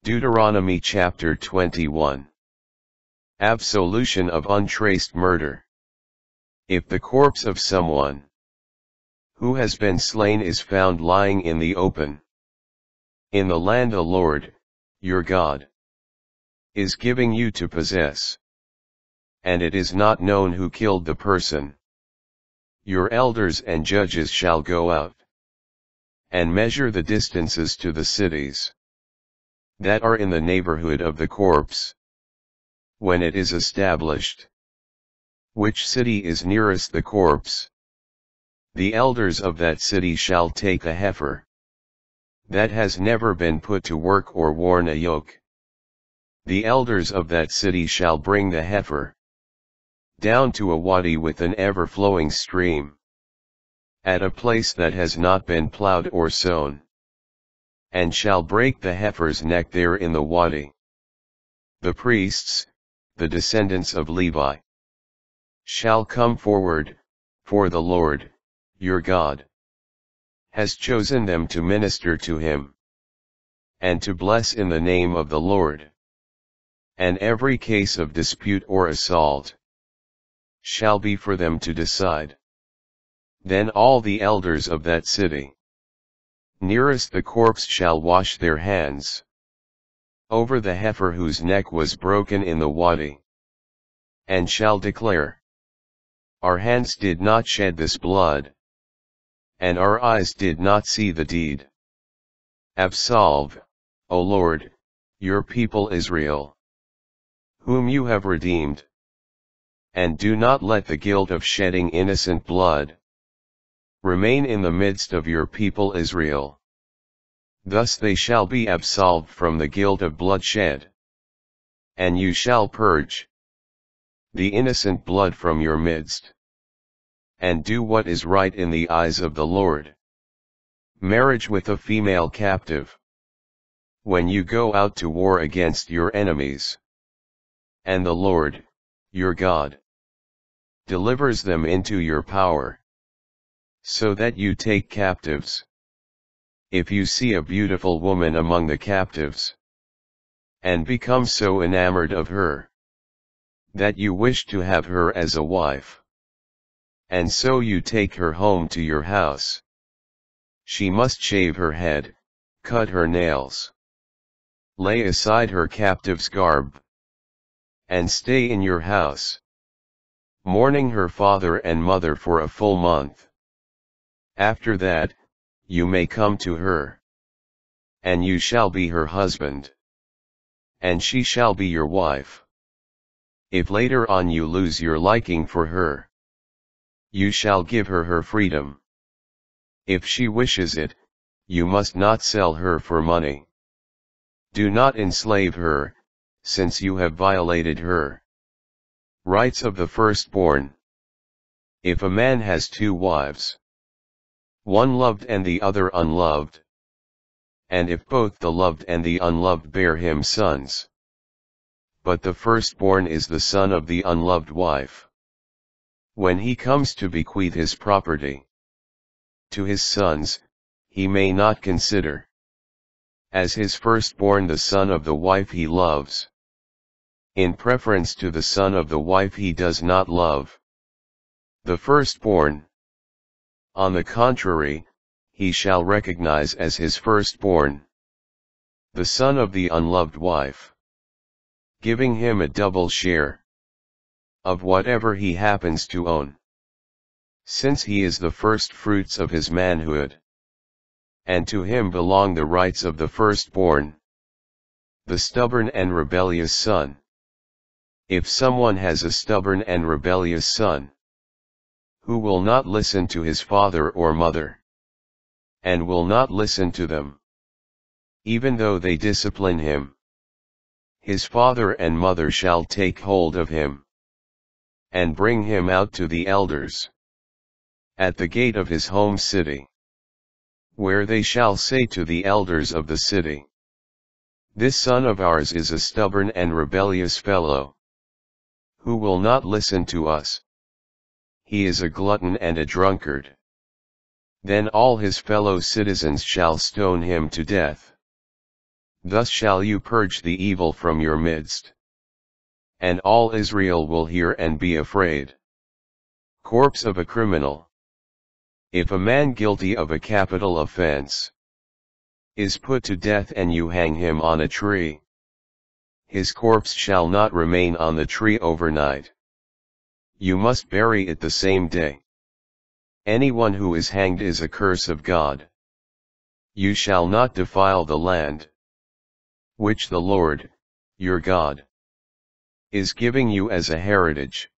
Deuteronomy chapter 21. Absolution of untraced murder. If the corpse of someone who has been slain is found lying in the open, in the land the Lord, your God, is giving you to possess, and it is not known who killed the person, your elders and judges shall go out and measure the distances to the cities that are in the neighborhood of the corpse. When it is established which city is nearest the corpse, the elders of that city shall take a heifer that has never been put to work or worn a yoke. The elders of that city shall bring the heifer down to a wadi with an ever-flowing stream, at a place that has not been plowed or sown, and shall break the heifer's neck there in the wadi. The priests, the descendants of Levi, shall come forward, for the Lord, your God, has chosen them to minister to him, and to bless in the name of the Lord. And every case of dispute or assault shall be for them to decide. Then all the elders of that city nearest the corpse shall wash their hands over the heifer whose neck was broken in the wadi, and shall declare, our hands did not shed this blood, and our eyes did not see the deed. Absolve, O Lord, your people Israel, whom you have redeemed, and do not let the guilt of shedding innocent blood remain in the midst of your people Israel. Thus they shall be absolved from the guilt of bloodshed, and you shall purge the innocent blood from your midst, and do what is right in the eyes of the Lord. Marriage with a female captive. When you go out to war against your enemies, and the Lord, your God, delivers them into your power, so that you take captives. If you see a beautiful woman among the captives, and become so enamored of her, that you wish to have her as a wife, and so you take her home to your house, she must shave her head, cut her nails, lay aside her captive's garb, and stay in your house, mourning her father and mother for a full month. After that, you may come to her, and you shall be her husband, and she shall be your wife. If later on you lose your liking for her, you shall give her her freedom. If she wishes it, you must not sell her for money. Do not enslave her, since you have violated her rights of the firstborn. If a man has two wives, one loved and the other unloved, and if both the loved and the unloved bear him sons, but the firstborn is the son of the unloved wife, when he comes to bequeath his property to his sons, he may not consider as his firstborn the son of the wife he loves, in preference to the son of the wife he does not love. The firstborn, on the contrary, he shall recognize as his firstborn the son of the unloved wife, giving him a double share of whatever he happens to own, since he is the first fruits of his manhood, and to him belong the rights of the firstborn, the stubborn and rebellious son. If someone has a stubborn and rebellious son, who will not listen to his father or mother, and will not listen to them, even though they discipline him, his father and mother shall take hold of him, and bring him out to the elders, at the gate of his home city, where they shall say to the elders of the city, this son of ours is a stubborn and rebellious fellow, who will not listen to us. He is a glutton and a drunkard. Then all his fellow citizens shall stone him to death. Thus shall you purge the evil from your midst. And all Israel will hear and be afraid. Corpse of a criminal. If a man guilty of a capital offense is put to death and you hang him on a tree, his corpse shall not remain on the tree overnight. You must bury it the same day. Anyone who is hanged is a curse of God. You shall not defile the land which the Lord, your God, is giving you as a heritage.